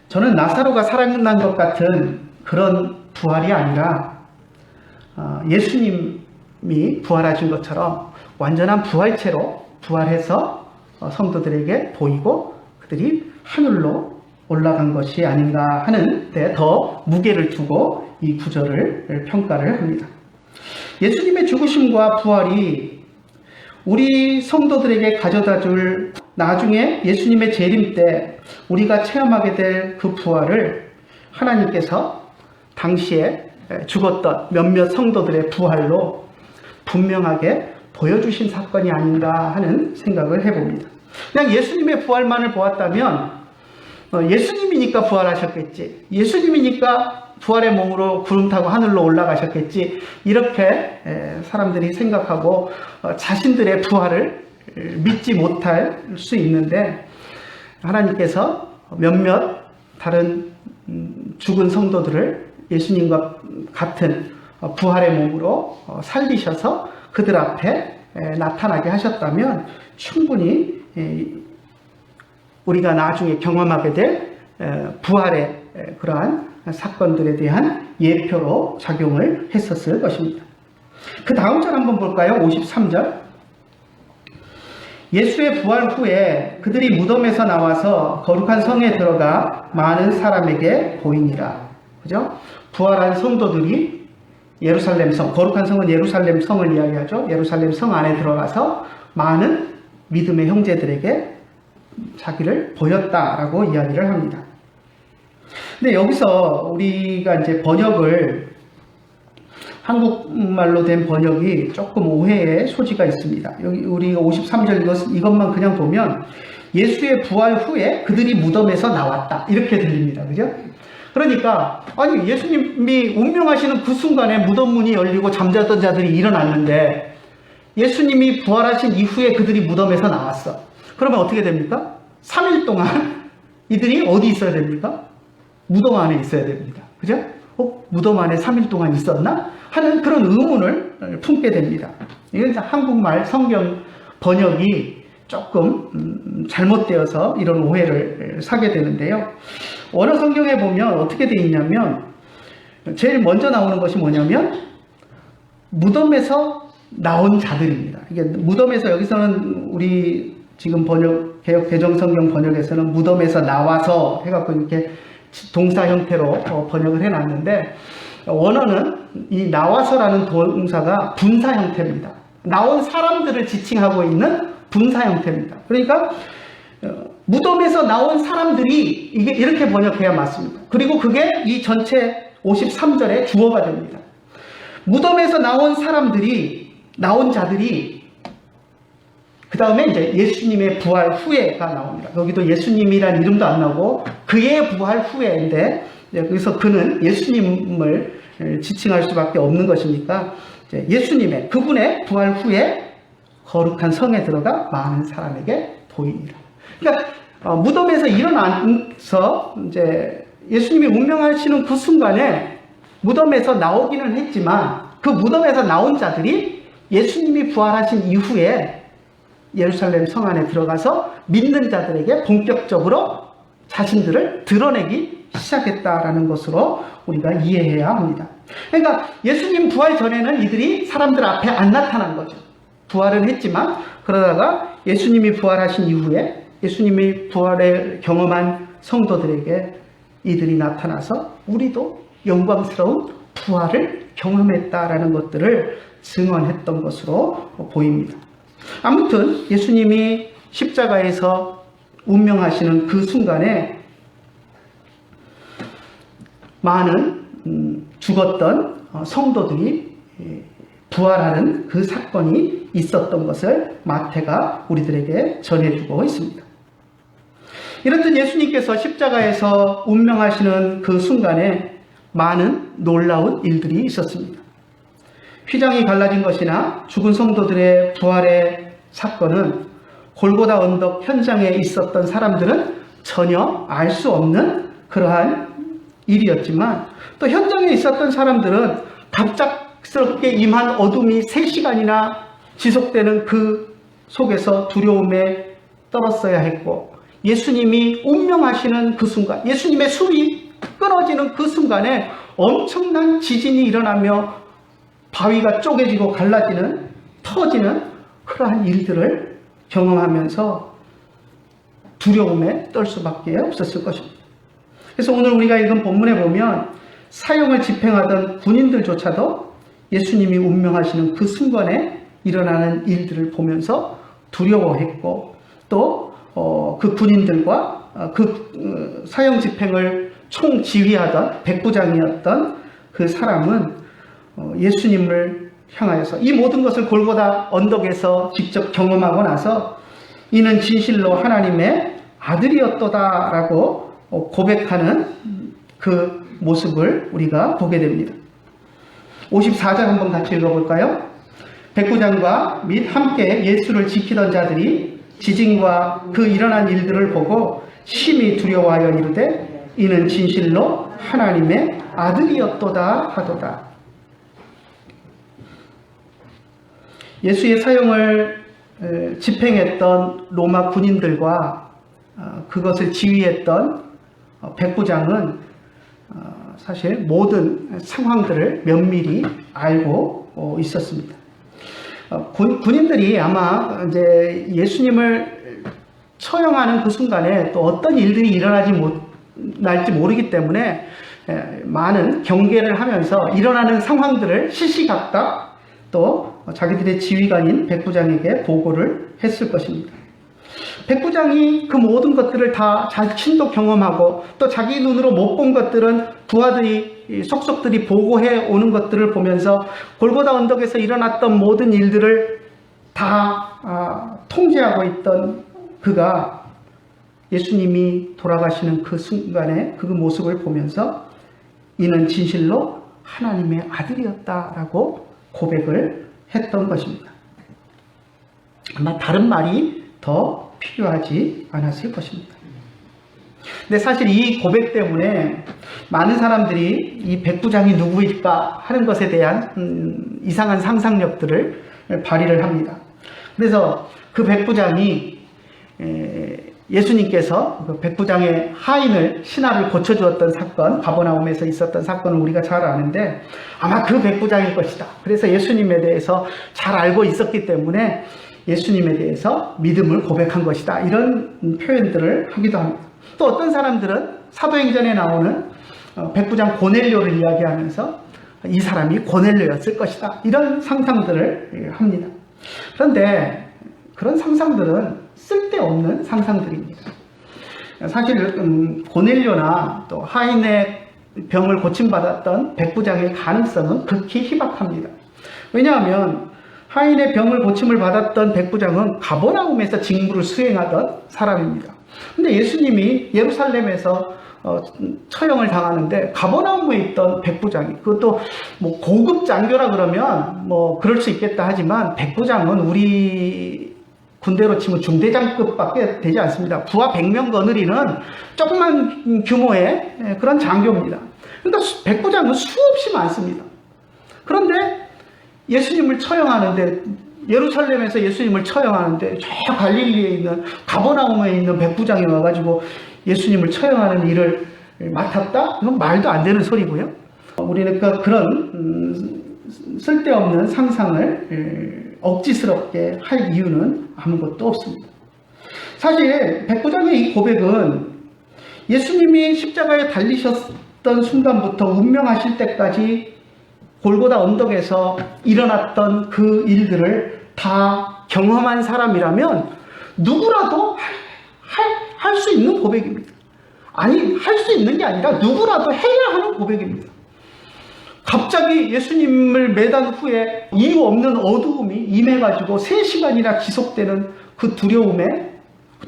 저는 나사로가 살아난 것 같은 그런 부활이 아니라 예수님이 부활하신 것처럼 완전한 부활체로 부활해서 성도들에게 보이고 그들이 하늘로 올라간 것이 아닌가 하는 데 더 무게를 두고 이 구절을 평가를 합니다. 예수님의 죽으심과 부활이 우리 성도들에게 가져다 줄 나중에 예수님의 재림 때 우리가 체험하게 될 그 부활을 하나님께서 당시에 죽었던 몇몇 성도들의 부활로 분명하게 보여주신 사건이 아닌가 하는 생각을 해봅니다. 그냥 예수님의 부활만을 보았다면 예수님이니까 부활하셨겠지, 예수님이니까 부활의 몸으로 구름 타고 하늘로 올라가셨겠지, 이렇게 사람들이 생각하고 자신들의 부활을 믿지 못할 수 있는데 하나님께서 몇몇 다른 죽은 성도들을 예수님과 같은 부활의 몸으로 살리셔서 그들 앞에 나타나게 하셨다면 충분히 우리가 나중에 경험하게 될 부활의 그러한 사건들에 대한 예표로 작용을 했었을 것입니다. 그 다음 절 한번 볼까요? 53절. 예수의 부활 후에 그들이 무덤에서 나와서 거룩한 성에 들어가 많은 사람에게 보이니라. 그죠? 부활한 성도들이 예루살렘 성, 거룩한 성은 예루살렘 성을 이야기하죠. 예루살렘 성 안에 들어가서 많은 믿음의 형제들에게 자기를 보였다라고 이야기를 합니다. 근데 여기서 우리가 이제 번역을 한국말로 된 번역이 조금 오해의 소지가 있습니다. 여기 우리 53절 이것만 그냥 보면 예수의 부활 후에 그들이 무덤에서 나왔다 이렇게 들립니다. 그죠? 그러니까 아니 예수님이 운명하시는 그 순간에 무덤 문이 열리고 잠자던 자들이 일어났는데 예수님이 부활하신 이후에 그들이 무덤에서 나왔어. 그러면 어떻게 됩니까? 3일 동안 이들이 어디 있어야 됩니까? 무덤 안에 있어야 됩니다. 그죠? 무덤 안에 3일 동안 있었나? 하는 그런 의문을 품게 됩니다. 이건 한국말 성경 번역이 조금 잘못되어서 이런 오해를 사게 되는데요. 원어 성경에 보면 어떻게 되어 있냐면 제일 먼저 나오는 것이 뭐냐면 무덤에서 나온 자들입니다. 이게 무덤에서 여기서는 우리 지금 번역 개역 개정성경 번역에서는 무덤에서 나와서 해갖고 이렇게 동사 형태로 번역을 해놨는데 원어는 이 나와서라는 동사가 분사 형태입니다. 나온 사람들을 지칭하고 있는 분사 형태입니다. 그러니까 무덤에서 나온 사람들이 이게 이렇게 번역해야 맞습니다. 그리고 그게 이 전체 53절의 주어가 됩니다. 무덤에서 나온 사람들이, 나온 자들이 그 다음에 이제 예수님의 부활 후에가 나옵니다. 여기도 예수님이란 이름도 안 나오고 그의 부활 후에인데 여기서 그는 예수님을 지칭할 수밖에 없는 것이니까 예수님의 그분의 부활 후에 거룩한 성에 들어가 많은 사람에게 보이니라. 그러니까 무덤에서 일어나서 이제 예수님이 운명하시는 그 순간에 무덤에서 나오기는 했지만 그 무덤에서 나온 자들이 예수님이 부활하신 이후에 예루살렘 성 안에 들어가서 믿는 자들에게 본격적으로 자신들을 드러내기 시작했다라는 것으로 우리가 이해해야 합니다. 그러니까 예수님 부활 전에는 이들이 사람들 앞에 안 나타난 거죠. 부활은 했지만 그러다가 예수님이 부활하신 이후에 예수님이 부활을 경험한 성도들에게 이들이 나타나서 우리도 영광스러운 부활을 경험했다라는 것들을 증언했던 것으로 보입니다. 아무튼 예수님이 십자가에서 운명하시는 그 순간에 많은 죽었던 성도들이 부활하는 그 사건이 있었던 것을 마태가 우리들에게 전해주고 있습니다. 이렇듯 예수님께서 십자가에서 운명하시는 그 순간에 많은 놀라운 일들이 있었습니다. 휘장이 갈라진 것이나 죽은 성도들의 부활의 사건은 골고다 언덕 현장에 있었던 사람들은 전혀 알 수 없는 그러한 일이었지만, 또 현장에 있었던 사람들은 갑작스럽게 임한 어둠이 3시간이나 지속되는 그 속에서 두려움에 떨었어야 했고, 예수님이 운명하시는 그 순간, 예수님의 숨이 끊어지는 그 순간에 엄청난 지진이 일어나며 바위가 쪼개지고 갈라지는, 터지는 그러한 일들을 경험하면서 두려움에 떨 수밖에 없었을 것입니다. 그래서 오늘 우리가 읽은 본문에 보면 사형을 집행하던 군인들조차도 예수님이 운명하시는 그 순간에 일어나는 일들을 보면서 두려워했고, 또 그 군인들과 그 사형 집행을 총지휘하던 백부장이었던 그 사람은 예수님을 향하여서 이 모든 것을 골고다 언덕에서 직접 경험하고 나서 이는 진실로 하나님의 아들이었도다라고 고백하는 그 모습을 우리가 보게 됩니다. 54절 한번 같이 읽어볼까요? 백부장과 및 함께 예수를 지키던 자들이 지진과 그 일어난 일들을 보고 심히 두려워하여 이르되 이는 진실로 하나님의 아들이었도다 하도다. 예수의 사형을 집행했던 로마 군인들과 그것을 지휘했던 백부장은 사실 모든 상황들을 면밀히 알고 있었습니다. 군인들이 아마 이제 예수님을 처형하는 그 순간에 또 어떤 일들이 일어날지 모르기 때문에 많은 경계를 하면서 일어나는 상황들을 시시각각 또 자기들의 지휘관인 백부장에게 보고를 했을 것입니다. 백부장이 그 모든 것들을 다 자신도 경험하고 또 자기 눈으로 못 본 것들은 부하들이 속속들이 보고해 오는 것들을 보면서 골고다 언덕에서 일어났던 모든 일들을 다 통제하고 있던 그가 예수님이 돌아가시는 그 순간에 그 모습을 보면서 이는 진실로 하나님의 아들이었다라고 고백을 했던 것입니다. 아마 다른 말이 더 필요하지 않았을 것입니다. 근데 사실 이 고백 때문에 많은 사람들이 이 백부장이 누구일까 하는 것에 대한 이상한 상상력들을 발휘를 합니다. 그래서 그 백부장이 예수님께서 그 백부장의 하인을 신하를 고쳐주었던 사건, 가버나움에서 있었던 사건을 우리가 잘 아는데 아마 그 백부장일 것이다. 그래서 예수님에 대해서 잘 알고 있었기 때문에 예수님에 대해서 믿음을 고백한 것이다. 이런 표현들을 하기도 합니다. 또 어떤 사람들은 사도행전에 나오는 백부장 고넬료를 이야기하면서 이 사람이 고넬료였을 것이다. 이런 상상들을 합니다. 그런데 그런 상상들은 쓸데없는 상상들입니다. 사실 고넬료나 또 하인의 병을 고침받았던 백부장의 가능성은 극히 희박합니다. 왜냐하면 하인의 병을 고침을 받았던 백부장은 가버나움에서 직무를 수행하던 사람입니다. 근데 예수님이 예루살렘에서 처형을 당하는데 가버나움에 있던 백부장이, 그것도 뭐 고급 장교라 그러면 뭐 그럴 수 있겠다 하지만 백부장은 우리 군대로 치면 중대장급밖에 되지 않습니다. 부하 100명 거느리는 조그만 규모의 그런 장교입니다. 그러니까 백부장은 수없이 많습니다. 그런데 예수님을 처형하는데, 예루살렘에서 예수님을 처형하는데 저 갈릴리에 있는 가버나움에 있는 백부장이 와가지고 예수님을 처형하는 일을 맡았다? 이건 말도 안 되는 소리고요. 우리는 그런 쓸데없는 상상을 억지스럽게 할 이유는 아무것도 없습니다. 사실 백부장의 이 고백은 예수님이 십자가에 달리셨던 순간부터 운명하실 때까지 골고다 언덕에서 일어났던 그 일들을 다 경험한 사람이라면 누구라도 할 수 있는 고백입니다. 아니, 할 수 있는 게 아니라 누구라도 해야 하는 고백입니다. 갑자기 예수님을 매단 후에 이유 없는 어두움이 임해가지고 3시간이나 지속되는 그 두려움에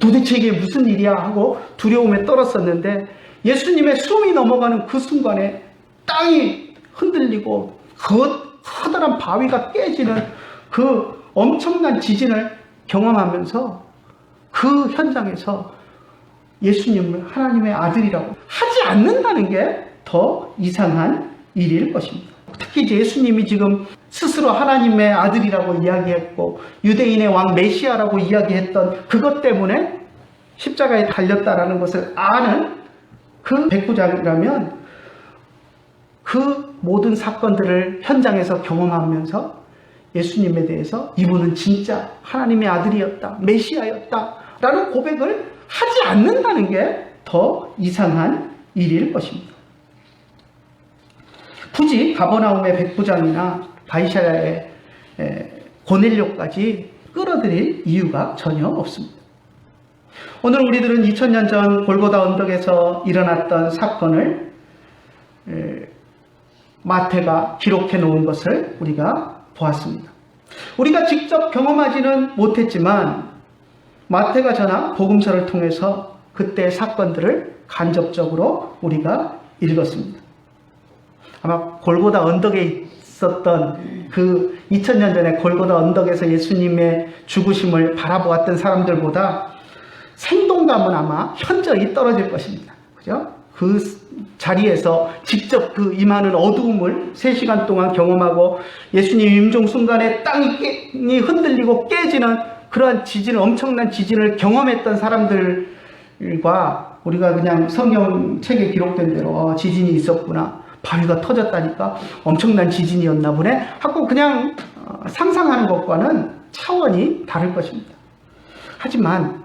도대체 이게 무슨 일이야 하고 두려움에 떨었었는데 예수님의 숨이 넘어가는 그 순간에 땅이 흔들리고 그 커다란 바위가 깨지는 그 엄청난 지진을 경험하면서 그 현장에서 예수님을 하나님의 아들이라고 하지 않는다는 게 더 이상한 일일 것입니다. 특히 예수님이 지금 스스로 하나님의 아들이라고 이야기했고 유대인의 왕 메시아라고 이야기했던 그것 때문에 십자가에 달렸다라는 것을 아는 그 백부장이라면 그 모든 사건들을 현장에서 경험하면서 예수님에 대해서 이분은 진짜 하나님의 아들이었다, 메시아였다 라는 고백을 하지 않는다는 게 더 이상한 일일 것입니다. 굳이 가버나움의 백부장이나 바이샤야의 고넬료까지 끌어들일 이유가 전혀 없습니다. 오늘 우리들은 2000년 전 골고다 언덕에서 일어났던 사건을 마태가 기록해 놓은 것을 우리가 보았습니다. 우리가 직접 경험하지는 못했지만 마태가 전한 복음서를 통해서 그때의 사건들을 간접적으로 우리가 읽었습니다. 아마 골고다 언덕에 있었던 그 2000년 전에 골고다 언덕에서 예수님의 죽으심을 바라보았던 사람들보다 생동감은 아마 현저히 떨어질 것입니다. 그죠? 그 자리에서 직접 그 임하는 어두움을 3시간 동안 경험하고 예수님 임종 순간에 땅이 흔들리고 깨지는 그러한 지진을, 엄청난 지진을 경험했던 사람들과 우리가 그냥 성경책에 기록된 대로 지진이 있었구나, 바위가 터졌다니까 엄청난 지진이었나 보네 하고 그냥 상상하는 것과는 차원이 다를 것입니다. 하지만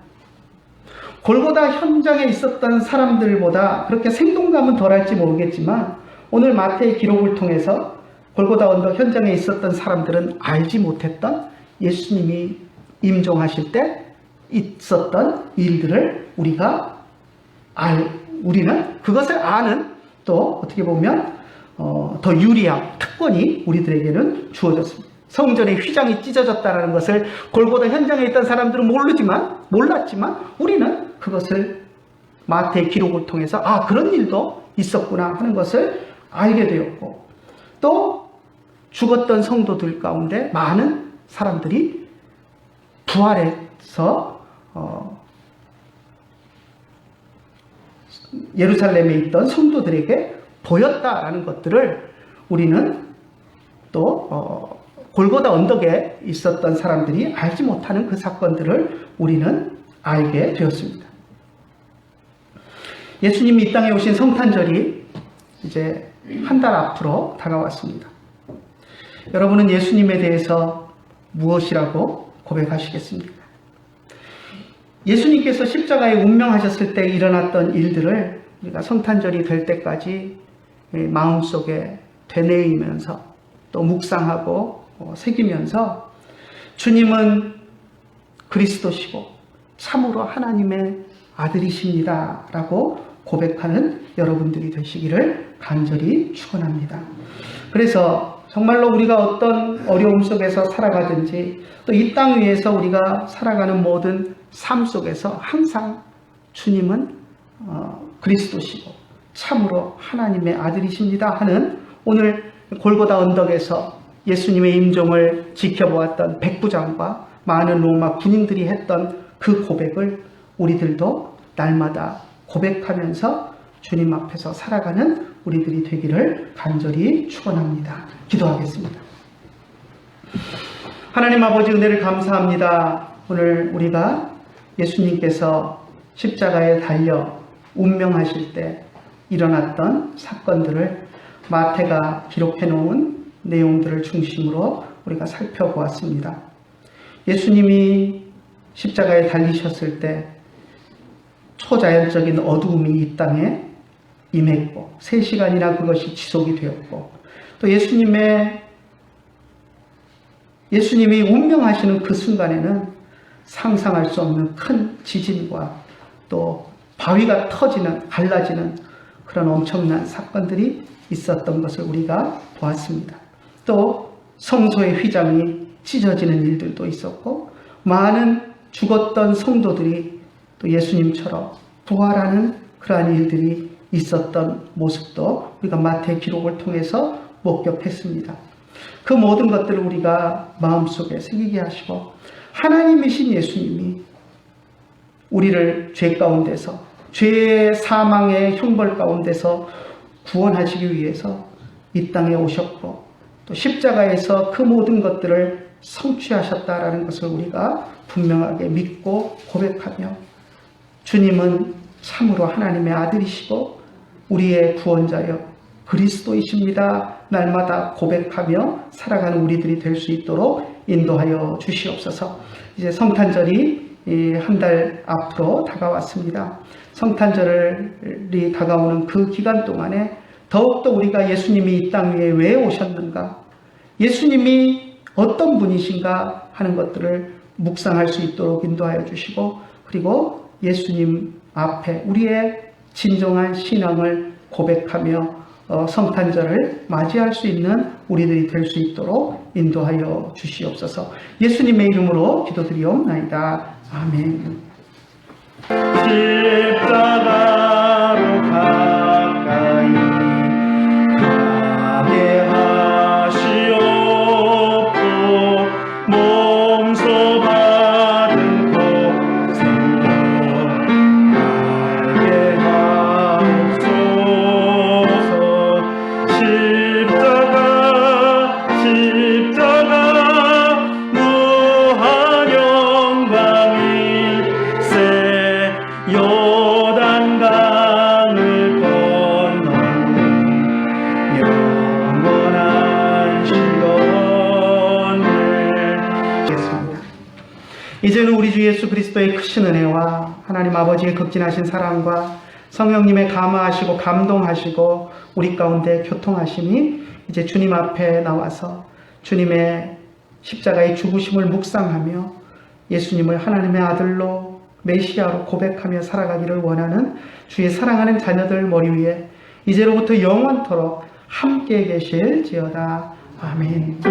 골고다 현장에 있었던 사람들보다 그렇게 생동감은 덜할지 모르겠지만 오늘 마태의 기록을 통해서 골고다 언덕 현장에 있었던 사람들은 알지 못했던 예수님이 임종하실 때 있었던 일들을 우리는 그것을 아는 또 어떻게 보면 더 유리한 특권이 우리들에게는 주어졌습니다. 성전의 휘장이 찢어졌다는 것을 골고다 현장에 있던 사람들은 몰랐지만 우리는 그것을 마태의 기록을 통해서 그런 일도 있었구나 하는 것을 알게 되었고, 또 죽었던 성도들 가운데 많은 사람들이 부활해서 예루살렘에 있던 성도들에게 보였다라는 것들을 우리는 또 골고다 언덕에 있었던 사람들이 알지 못하는 그 사건들을 우리는 알게 되었습니다. 예수님이 이 땅에 오신 성탄절이 이제 한 달 앞으로 다가왔습니다. 여러분은 예수님에 대해서 무엇이라고 고백하시겠습니까? 예수님께서 십자가에 운명하셨을 때 일어났던 일들을 우리가 성탄절이 될 때까지 마음속에 되뇌이면서 또 묵상하고 새기면서 주님은 그리스도시고 참으로 하나님의 아들이십니다 라고 고백하는 여러분들이 되시기를 간절히 축원합니다. 그래서 정말로 우리가 어떤 어려움 속에서 살아가든지 또 이 땅 위에서 우리가 살아가는 모든 삶 속에서 항상 주님은 그리스도시고 참으로 하나님의 아들이십니다 하는 오늘 골고다 언덕에서 예수님의 임종을 지켜보았던 백부장과 많은 로마 군인들이 했던 그 고백을 우리들도 날마다 고백하면서 주님 앞에서 살아가는 우리들이 되기를 간절히 축원합니다. 기도하겠습니다. 하나님 아버지, 은혜를 감사합니다. 오늘 우리가 예수님께서 십자가에 달려 운명하실 때 일어났던 사건들을 마태가 기록해 놓은 내용들을 중심으로 우리가 살펴보았습니다. 예수님이 십자가에 달리셨을 때 초자연적인 어두움이 이 땅에 임했고 3시간이나 그것이 지속이 되었고, 또 예수님이 운명하시는 그 순간에는 상상할 수 없는 큰 지진과 또 바위가 터지는, 갈라지는 그런 엄청난 사건들이 있었던 것을 우리가 보았습니다. 또 성소의 휘장이 찢어지는 일들도 있었고 많은 죽었던 성도들이 또 예수님처럼 부활하는 그러한 일들이 있었던 모습도 우리가 마태 기록을 통해서 목격했습니다. 그 모든 것들을 우리가 마음속에 새기게 하시고 하나님이신 예수님이 우리를 죄 가운데서 죄의 사망의 형벌 가운데서 구원하시기 위해서 이 땅에 오셨고 또 십자가에서 그 모든 것들을 성취하셨다라는 것을 우리가 분명하게 믿고 고백하며 주님은 참으로 하나님의 아들이시고 우리의 구원자여 그리스도이십니다. 날마다 고백하며 살아가는 우리들이 될 수 있도록 인도하여 주시옵소서. 이제 성탄절이 한 달 앞으로 다가왔습니다. 성탄절이 다가오는 그 기간 동안에 더욱더 우리가 예수님이 이 땅 위에 왜 오셨는가, 예수님이 어떤 분이신가 하는 것들을 묵상할 수 있도록 인도하여 주시고, 그리고 예수님 앞에 우리의 진정한 신앙을 고백하며 성탄절을 맞이할 수 있는 우리들이 될 수 있도록 인도하여 주시옵소서. 예수님의 이름으로 기도드리옵나이다. 아멘. 십자가로 가까이 가게 하시옵고 몸소 받은 고생도 알게 하옵소서. 십자가 무한 영광일세 요단강을 건너는 영원한 시온을 하겠습니다. 이제는 우리 주 예수 그리스도의 크신 은혜와 하나님 아버지의 극진하신 사랑과 성령님의 감화하시고 감동하시고 우리 가운데 교통하심이 이제 주님 앞에 나와서 주님의 십자가의 죽으심을 묵상하며 예수님을 하나님의 아들로 메시아로 고백하며 살아가기를 원하는 주의 사랑하는 자녀들 머리 위에 이제로부터 영원토록 함께 계실지어다. 아멘.